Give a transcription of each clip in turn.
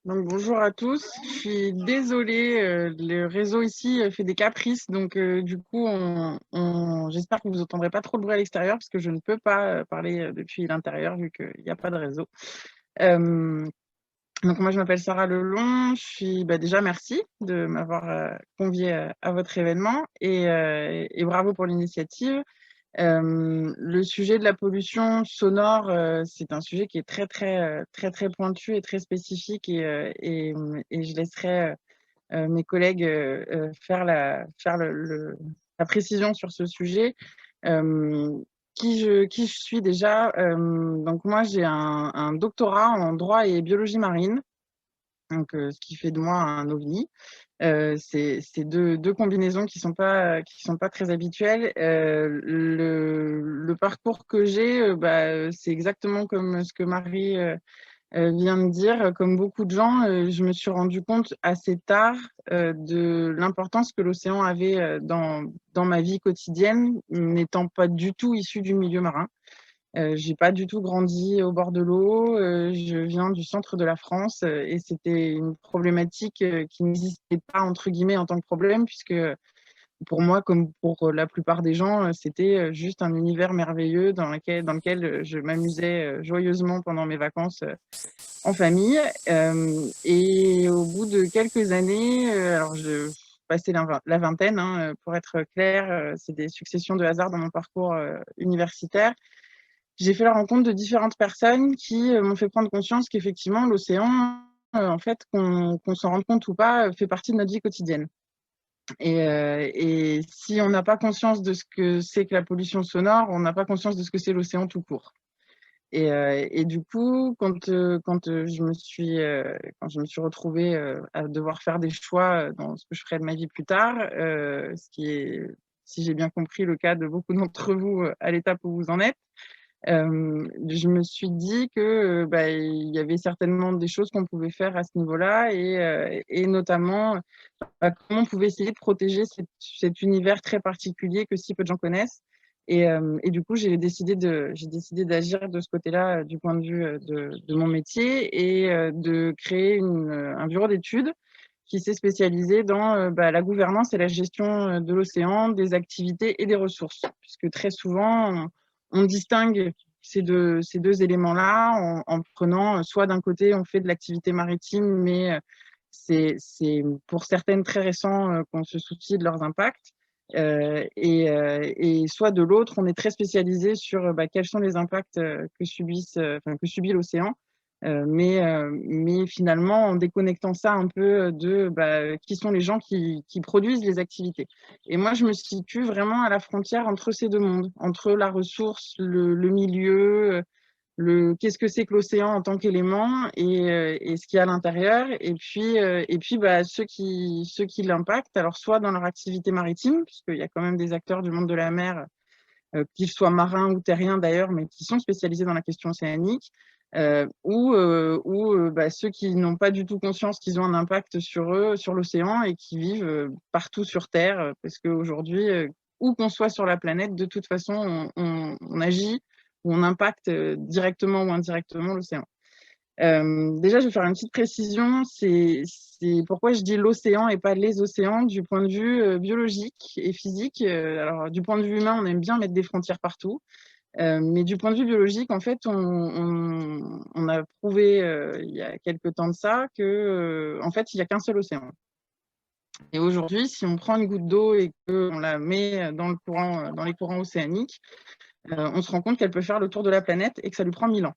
Donc, bonjour à tous. Je suis désolée, le réseau ici fait des caprices. Donc, du coup, j'espère que vous n'entendrez pas trop de bruit à l'extérieur parce que je ne peux pas parler depuis l'intérieur vu qu'il n'y a pas de réseau. Euh, donc, moi, je m'appelle Sarah Lelon. Déjà, merci de m'avoir conviée à votre événement et bravo pour l'initiative. Le sujet de la pollution sonore, c'est un sujet qui est très pointu et très spécifique et je laisserai mes collègues faire la précision sur ce sujet. Euh, qui je suis déjà? Donc moi, j'ai un doctorat en droit et biologie marine, donc ce qui fait de moi un ovni. C'est deux combinaisons qui sont pas très habituelles. Le parcours que j'ai, c'est exactement comme ce que Marie vient de dire. Comme beaucoup de gens, je me suis rendu compte assez tard de l'importance que l'océan avait dans ma vie quotidienne, n'étant pas du tout issue du milieu marin. J'ai pas du tout grandi au bord de l'eau. Je viens du centre de la France et c'était une problématique qui n'existait pas entre guillemets en tant que problème, puisque pour moi, comme pour la plupart des gens, c'était juste un univers merveilleux dans lequel je m'amusais joyeusement pendant mes vacances en famille. Et au bout de quelques années, alors je passais la vingtaine, hein, pour être clair, c'est des successions de hasards dans mon parcours universitaire. J'ai fait la rencontre de différentes personnes qui m'ont fait prendre conscience qu'effectivement, l'océan, en fait, qu'on s'en rende compte ou pas, fait partie de notre vie quotidienne. Et si on n'a pas conscience de ce que c'est que la pollution sonore, on n'a pas conscience de ce que c'est l'océan tout court. Et du coup, quand quand je me suis retrouvée à devoir faire des choix dans ce que je ferais de ma vie plus tard, ce qui est, si j'ai bien compris, le cas de beaucoup d'entre vous à l'étape où vous en êtes, je me suis dit que il y avait certainement des choses qu'on pouvait faire à ce niveau-là et notamment comment on pouvait essayer de protéger cet univers très particulier que si peu de gens connaissent. Et du coup, j'ai décidé d'agir de ce côté-là du point de vue de mon métier et de créer un bureau d'études qui s'est spécialisé dans la gouvernance et la gestion de l'océan, des activités et des ressources, puisque très souvent, on distingue ces deux éléments-là en prenant soit d'un côté, on fait de l'activité maritime, mais c'est pour certaines très récents qu'on se soucie de leurs impacts. Et soit de l'autre, on est très spécialisé sur quels sont les impacts que subit l'océan. Mais finalement, en déconnectant ça un peu de qui sont les gens qui produisent les activités. Et moi, je me situe vraiment à la frontière entre ces deux mondes, entre la ressource, le milieu, qu'est-ce que c'est que l'océan en tant qu'élément et ce qu'il y a à l'intérieur, et puis ceux qui l'impactent, alors soit dans leur activité maritime, puisqu'il y a quand même des acteurs du monde de la mer, qu'ils soient marins ou terriens d'ailleurs, mais qui sont spécialisés dans la question océanique, ou ceux qui n'ont pas du tout conscience qu'ils ont un impact sur eux, sur l'océan, et qui vivent partout sur Terre, parce qu'aujourd'hui, où qu'on soit sur la planète, de toute façon, on agit ou on impacte directement ou indirectement l'océan. Déjà, je vais faire une petite précision. C'est pourquoi je dis l'océan et pas les océans du point de vue biologique et physique. Alors, du point de vue humain, on aime bien mettre des frontières partout. Mais du point de vue biologique, en fait, on a prouvé il y a quelques temps de ça que, en fait, il n'y a qu'un seul océan. Et aujourd'hui, si on prend une goutte d'eau et qu'on la met dans les courants océaniques, on se rend compte qu'elle peut faire le tour de la planète et que ça lui prend 1000 ans.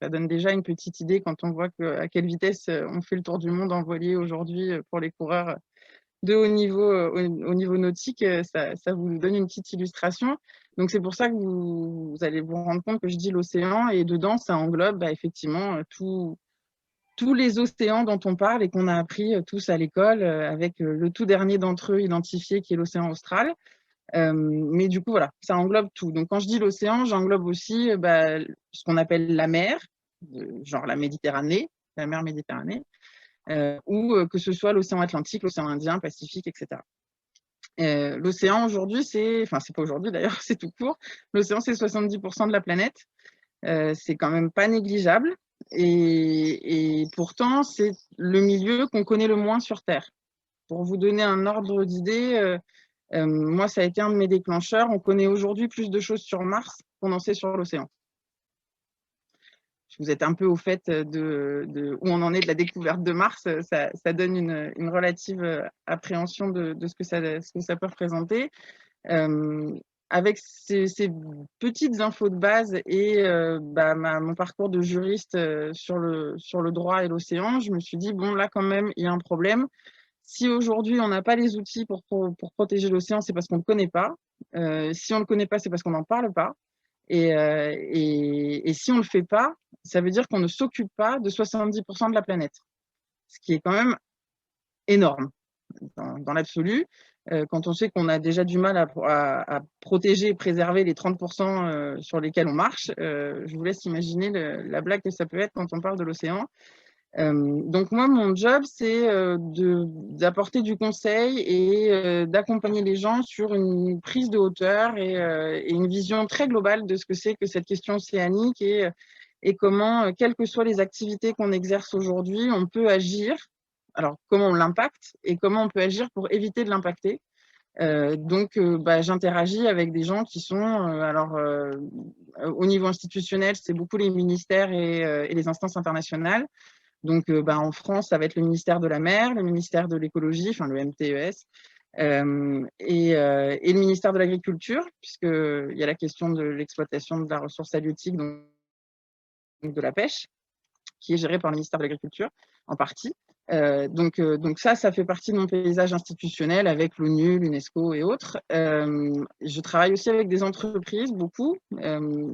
Ça donne déjà une petite idée quand on voit à quelle vitesse on fait le tour du monde en voilier aujourd'hui pour les coureurs de haut niveau au niveau nautique. Ça vous donne une petite illustration. Donc c'est pour ça que vous allez vous rendre compte que je dis l'océan, et dedans ça englobe effectivement tous les océans dont on parle et qu'on a appris tous à l'école, avec le tout dernier d'entre eux identifié qui est l'océan austral. Mais du coup, voilà, ça englobe tout. Donc, quand je dis l'océan, j'englobe aussi ce qu'on appelle la mer, genre la mer Méditerranée, ou que ce soit l'océan Atlantique, l'océan Indien, Pacifique, etc. L'océan aujourd'hui, c'est pas aujourd'hui d'ailleurs, c'est tout court. L'océan, c'est 70% de la planète. C'est quand même pas négligeable. Et pourtant, c'est le milieu qu'on connaît le moins sur Terre. Pour vous donner un ordre d'idée, moi, ça a été un de mes déclencheurs. On connaît aujourd'hui plus de choses sur Mars qu'on en sait sur l'océan. Vous êtes un peu au fait de où on en est de la découverte de Mars, ça donne une relative appréhension de ce que ça peut représenter. Avec ces petites infos de base et mon parcours de juriste sur le droit et l'océan, je me suis dit, bon, là, quand même, il y a un problème. Si aujourd'hui, on n'a pas les outils pour protéger l'océan, c'est parce qu'on ne le connaît pas. Si on ne le connaît pas, c'est parce qu'on n'en parle pas. Et si on ne le fait pas, ça veut dire qu'on ne s'occupe pas de 70% de la planète, ce qui est quand même énorme dans l'absolu. Quand on sait qu'on a déjà du mal à protéger et préserver les 30% sur lesquels on marche, je vous laisse imaginer la blague que ça peut être quand on parle de l'océan. Donc moi, mon job, c'est d'apporter du conseil et d'accompagner les gens sur une prise de hauteur et une vision très globale de ce que c'est que cette question océanique et comment, quelles que soient les activités qu'on exerce aujourd'hui, on peut agir. Alors, comment on l'impacte et comment on peut agir pour éviter de l'impacter. J'interagis avec des gens qui sont, au niveau institutionnel, c'est beaucoup les ministères et les instances internationales. Donc, en France, ça va être le ministère de la Mer, le ministère de l'écologie, enfin le MTES, et le ministère de l'Agriculture, puisqu'il y a la question de l'exploitation de la ressource halieutique, donc de la pêche, qui est gérée par le ministère de l'Agriculture, en partie. Donc ça fait partie de mon paysage institutionnel avec l'ONU, l'UNESCO et autres. Je travaille aussi avec des entreprises, beaucoup.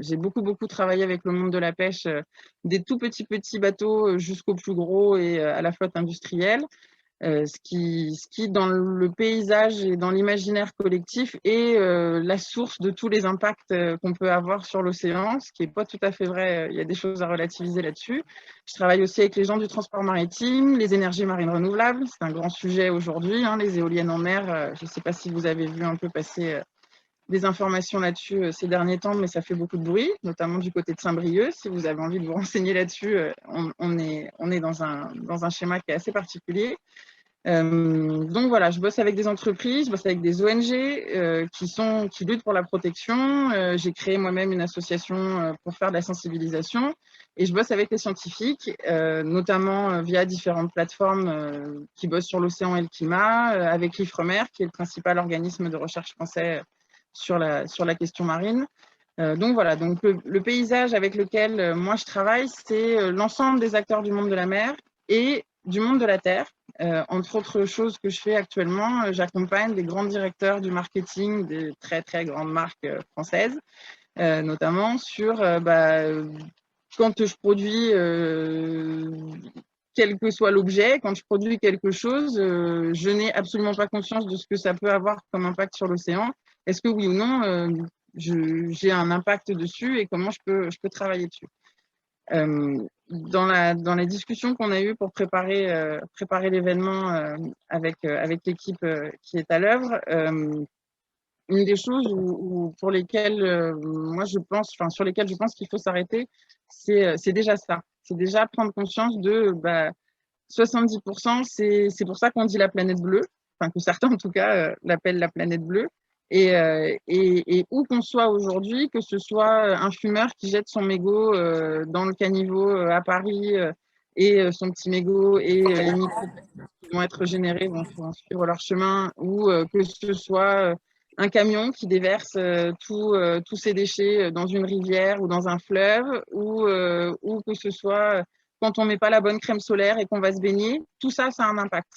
J'ai beaucoup travaillé avec le monde de la pêche, des tout petits bateaux jusqu'aux plus gros et à la flotte industrielle. Ce qui, dans le paysage et dans l'imaginaire collectif, est la source de tous les impacts qu'on peut avoir sur l'océan, ce qui n'est pas tout à fait vrai. Il y a des choses à relativiser là-dessus. Je travaille aussi avec les gens du transport maritime, les énergies marines renouvelables. C'est un grand sujet aujourd'hui, hein, les éoliennes en mer. Je ne sais pas si vous avez vu un peu passer des informations là-dessus ces derniers temps, mais ça fait beaucoup de bruit, notamment du côté de Saint-Brieuc. Si vous avez envie de vous renseigner là-dessus, on est dans un schéma qui est assez particulier. Donc voilà, je bosse avec des entreprises, je bosse avec des ONG qui luttent pour la protection. J'ai créé moi-même une association pour faire de la sensibilisation et je bosse avec les scientifiques, notamment via différentes plateformes qui bossent sur l'océan et le climat, avec l'IFREMER, qui est le principal organisme de recherche français sur la question marine. Donc voilà, donc le paysage avec lequel moi je travaille, c'est l'ensemble des acteurs du monde de la mer et du monde de la terre. Entre autres choses que je fais actuellement, j'accompagne des grands directeurs du marketing des très très grandes marques françaises, notamment sur quand je produis, quel que soit l'objet, quand je produis quelque chose, je n'ai absolument pas conscience de ce que ça peut avoir comme impact sur l'océan. Est-ce que oui ou non, j'ai un impact dessus et comment je peux travailler dessus. Dans la discussion qu'on a eue pour préparer l'événement avec l'équipe qui est à l'œuvre, une des choses pour lesquelles moi je pense, enfin sur lesquelles je pense qu'il faut s'arrêter, c'est déjà ça. C'est déjà prendre conscience de 70%, c'est pour ça qu'on dit la planète bleue, enfin que certains en tout cas l'appellent la planète bleue. Et où qu'on soit aujourd'hui, que ce soit un fumeur qui jette son mégot dans le caniveau à Paris et son petit mégot et les micros qui vont être générés vont suivre leur chemin, ou que ce soit un camion qui déverse tous ses déchets dans une rivière ou dans un fleuve, ou que ce soit quand on met pas la bonne crème solaire et qu'on va se baigner, tout ça, ça a un impact.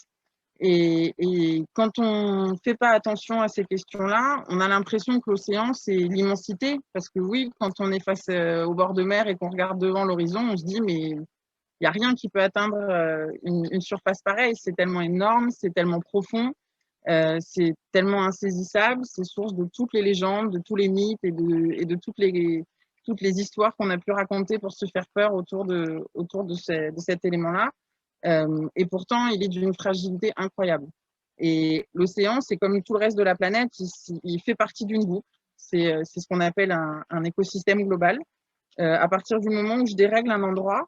Et quand on ne fait pas attention à ces questions-là, on a l'impression que l'océan, c'est l'immensité. Parce que oui, quand on est face au bord de mer et qu'on regarde devant l'horizon, on se dit, mais il n'y a rien qui peut atteindre une surface pareille. C'est tellement énorme, c'est tellement profond, c'est tellement insaisissable, c'est source de toutes les légendes, de tous les mythes et de toutes les histoires qu'on a pu raconter pour se faire peur autour de cet élément-là. Et pourtant, il est d'une fragilité incroyable. Et l'océan, c'est comme tout le reste de la planète, il fait partie d'une boucle. C'est ce qu'on appelle un écosystème global. À partir du moment où je dérègle un endroit,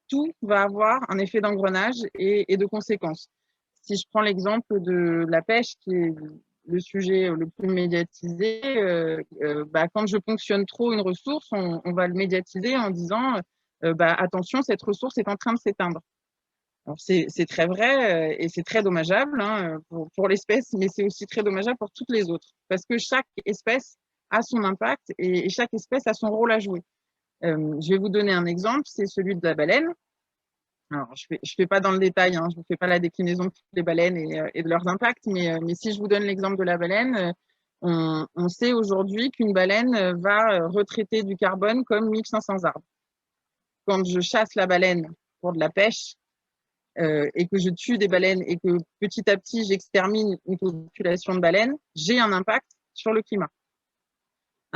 tout va avoir un effet d'engrenage et de conséquences. Si je prends l'exemple de la pêche, qui est le sujet le plus médiatisé, quand je ponctionne trop une ressource, on va le médiatiser en disant attention, cette ressource est en train de s'éteindre. Alors c'est très vrai et c'est très dommageable pour l'espèce, mais c'est aussi très dommageable pour toutes les autres, parce que chaque espèce a son impact et chaque espèce a son rôle à jouer. Je vais vous donner un exemple, c'est celui de la baleine. Alors, je fais pas dans le détail, je ne fais pas la déclinaison de toutes les baleines et de leurs impacts, mais si je vous donne l'exemple de la baleine, on sait aujourd'hui qu'une baleine va retraiter du carbone comme 1500 arbres. Quand je chasse la baleine pour de la pêche et que je tue des baleines et que petit à petit j'extermine une population de baleines, j'ai un impact sur le climat.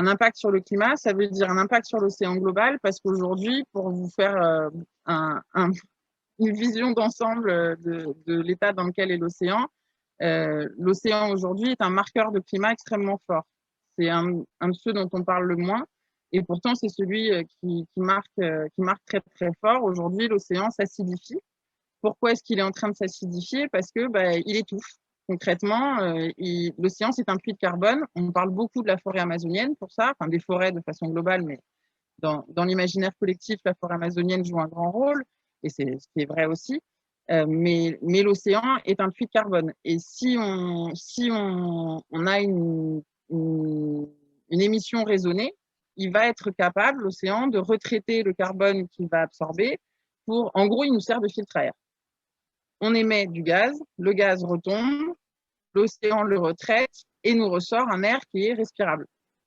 Un impact sur le climat, ça veut dire un impact sur l'océan global, parce qu'aujourd'hui, pour vous faire une vision d'ensemble de l'état dans lequel est l'océan, l'océan aujourd'hui est un marqueur de climat extrêmement fort. C'est un de ceux dont on parle le moins, et pourtant c'est celui qui marque très très fort. Aujourd'hui, l'océan s'acidifie. Pourquoi est-ce qu'il est en train de s'acidifier? Parce que il étouffe. Concrètement, l'océan, c'est un puits de carbone. On parle beaucoup de la forêt amazonienne pour ça, enfin des forêts de façon globale, mais dans l'imaginaire collectif, la forêt amazonienne joue un grand rôle, et c'est ce qui est vrai aussi. Mais l'océan est un puits de carbone. Et si on a une émission raisonnée, il va être capable, l'océan, de retraiter le carbone qu'il va absorber pour, en gros, il nous sert de filtre à air. On émet du gaz, le gaz retombe, l'océan le retraite et nous ressort un air qui est respirable.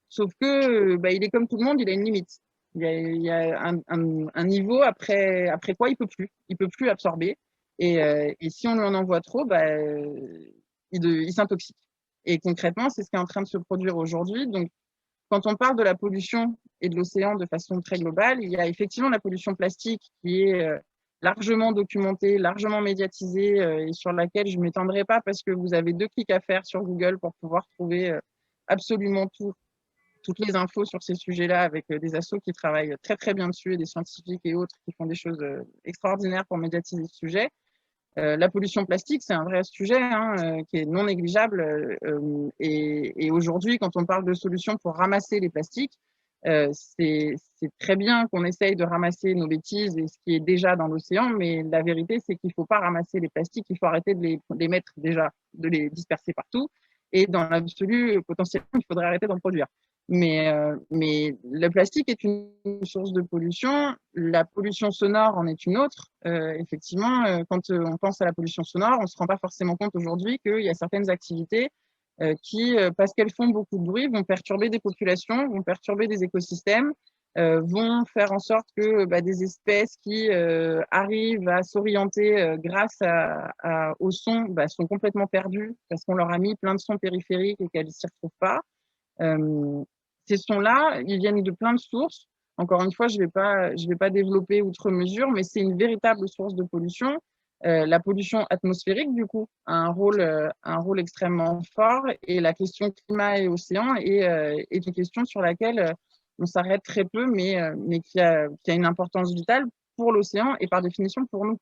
Sauf que il est comme tout le monde, il a une limite. Il y a un niveau après quoi il peut plus absorber. Et si on lui en envoie trop, il s'intoxique. Et concrètement, c'est ce qui est en train de se produire aujourd'hui. Donc, quand on parle de la pollution et de l'océan de façon très globale, il y a effectivement la pollution plastique qui est largement documentée, largement médiatisée et sur laquelle je ne m'étendrai pas, parce que vous avez 2 clics à faire sur Google pour pouvoir trouver absolument toutes les infos sur ces sujets-là, avec des assos qui travaillent très très bien dessus et des scientifiques et autres qui font des choses extraordinaires pour médiatiser ce sujet. La pollution plastique, c'est un vrai sujet qui est non négligeable. Et aujourd'hui, quand on parle de solutions pour ramasser les plastiques, c'est très bien qu'on essaye de ramasser nos bêtises et ce qui est déjà dans l'océan, mais la vérité, c'est qu'il ne faut pas ramasser les plastiques, il faut arrêter de les mettre déjà, de les disperser partout. Et dans l'absolu, potentiellement, il faudrait arrêter d'en produire. Mais le plastique est une source de pollution. La pollution sonore en est une autre. Effectivement, quand on pense à la pollution sonore, on ne se rend pas forcément compte aujourd'hui qu'il y a certaines activités qui, parce qu'elles font beaucoup de bruit, vont perturber des populations, vont perturber des écosystèmes, vont faire en sorte que des espèces qui arrivent à s'orienter grâce au son sont complètement perdues parce qu'on leur a mis plein de sons périphériques et qu'elles ne s'y retrouvent pas. Ces sons-là, ils viennent de plein de sources. Encore une fois, je vais pas développer outre mesure, mais c'est une véritable source de pollution. La pollution atmosphérique, du coup, a un rôle extrêmement fort. Et la question climat et océan est une question sur laquelle on s'arrête très peu, mais qui a une importance vitale pour l'océan et par définition pour nous.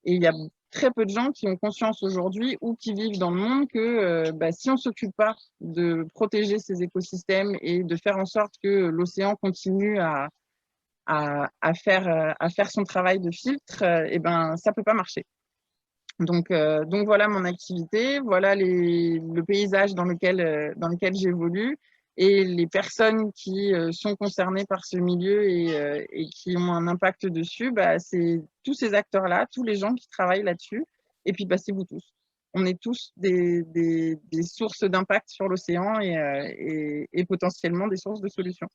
Et il y a très peu de gens qui ont conscience aujourd'hui ou qui vivent dans le monde que si on ne s'occupe pas de protéger ces écosystèmes et de faire en sorte que l'océan continue à faire son travail de filtre, ça ne peut pas marcher. Donc voilà mon activité, voilà le paysage dans lequel j'évolue et les personnes qui sont concernées par ce milieu et qui ont un impact dessus, c'est tous ces acteurs-là, tous les gens qui travaillent là-dessus, et puis c'est vous tous. On est tous des sources d'impact sur l'océan et potentiellement des sources de solutions.